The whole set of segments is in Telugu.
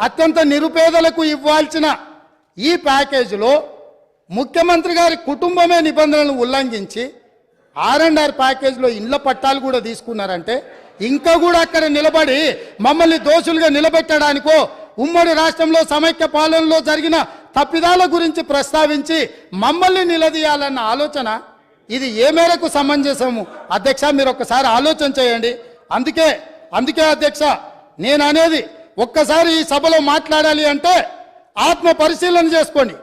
అత్యంత నిరుపేదలకు ఇవ్వాల్సిన ఈ ప్యాకేజీలో ముఖ్యమంత్రి గారి కుటుంబమే నిబంధనలను ఉల్లంఘించి R&R ప్యాకేజీలో ఇళ్ల పట్టాలు కూడా తీసుకున్నారంటే ఇంకా కూడా అక్కడ నిలబడి మమ్మల్ని దోషులుగా నిలబెట్టడానికో ఉమ్మడి రాష్ట్రంలో సమైక్య పాలనలో జరిగిన తప్పిదాల గురించి ప్రస్తావించి మమ్మల్ని నిలదీయాలన్న ఆలోచన ఇది ఏ మేరకు సమంజసము అధ్యక్ష? మీరు ఒక్కసారి ఆలోచన చేయండి. అందుకే అధ్యక్ష నేను అనేది, ఒక్కసారి ఈ సభలో మాట్లాడాలి అంటే ఆత్మ పరిశీలన చేసుకోండి,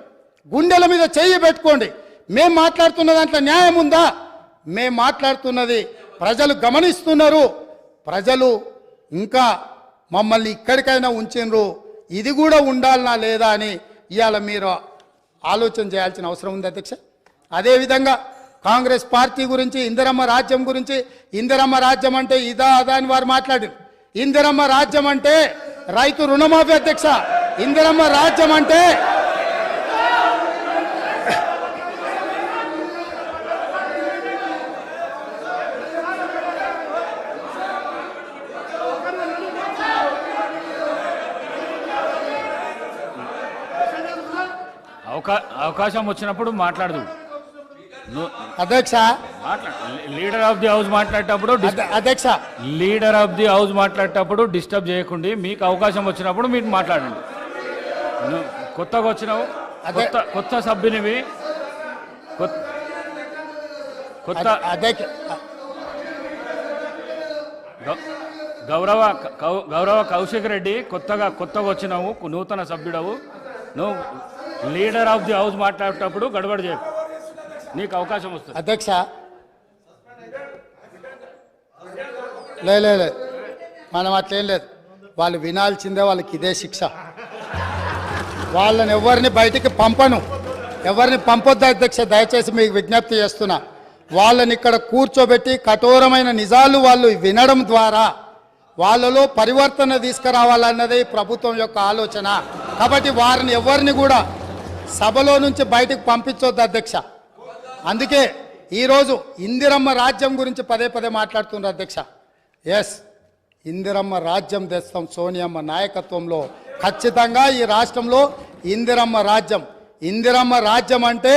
గుండెల మీద చెయ్యి పెట్టుకోండి. మేం మాట్లాడుతున్న దాంట్లో న్యాయం ఉందా? మేం మాట్లాడుతున్నది ప్రజలు గమనిస్తున్నారు. ప్రజలు ఇంకా మమ్మల్ని ఇక్కడికైనా ఉంచినరు, ఇది కూడా ఉండాలనా లేదా అని ఇవాళ మీరు ఆలోచన చేయాల్సిన అవసరం ఉంది అధ్యక్ష. అదేవిధంగా కాంగ్రెస్ పార్టీ గురించి, ఇందిరమ్మ రాజ్యం గురించి, ఇందిరమ్మ రాజ్యం అంటే ఇదా అదా అని వారు మాట్లాడారు. ఇందిరమ్మ రాజ్యం అంటే రైతు రుణమాఫీ అధ్యక్ష. ఇందిరమ్మ రాజ్యం అంటే అవకాశం వచ్చినప్పుడు మాట్లాడదు అధ్యక్ష. లీడర్ ఆఫ్ ది హౌస్ మాట్లాడేటప్పుడు అధ్యక్ష, లీడర్ ఆఫ్ ది హౌస్ మాట్లాడేటప్పుడు డిస్టర్బ్ చేయకండి. మీకు అవకాశం వచ్చినప్పుడు మీరు మాట్లాడండి. కొత్తగా వచ్చినావు, కొత్త సభ్యునివి, కొత్త గౌరవ కౌశిక్ రెడ్డి కొత్తగా వచ్చినావు, నూతన సభ్యుడవు. నువ్వు లీడర్ ఆఫ్ ది హౌస్ మాట్లాడేటప్పుడు గడబడి చేయకు, నీకు అవకాశం వస్తుంది అధ్యక్ష. లేదు మనం అట్లేం లేదు, వాళ్ళు వినాల్సిందే, వాళ్ళకి ఇదే శిక్ష. వాళ్ళని ఎవరిని బయటికి పంపను, ఎవరిని పంపొద్దు అధ్యక్ష. దయచేసి మీకు విజ్ఞప్తి చేస్తున్నా, వాళ్ళని ఇక్కడ కూర్చోబెట్టి కఠోరమైన నిజాలు వాళ్ళు వినడం ద్వారా వాళ్ళలో పరివర్తన తీసుకురావాలన్నదే ప్రభుత్వం యొక్క ఆలోచన. కాబట్టి వారిని ఎవరిని కూడా సభలో నుంచి బయటకు పంపించొద్దు అధ్యక్ష. అందుకే ఈరోజు ఇందిరమ్మ రాజ్యం గురించి పదే మాట్లాడుతున్నారు అధ్యక్ష. ఎస్, ఇందిరమ్మ రాజ్యం తెస్తాం సోనియమ్మ నాయకత్వంలో. ఖచ్చితంగా ఈ రాష్ట్రంలో ఇందిరమ్మ రాజ్యం అంటే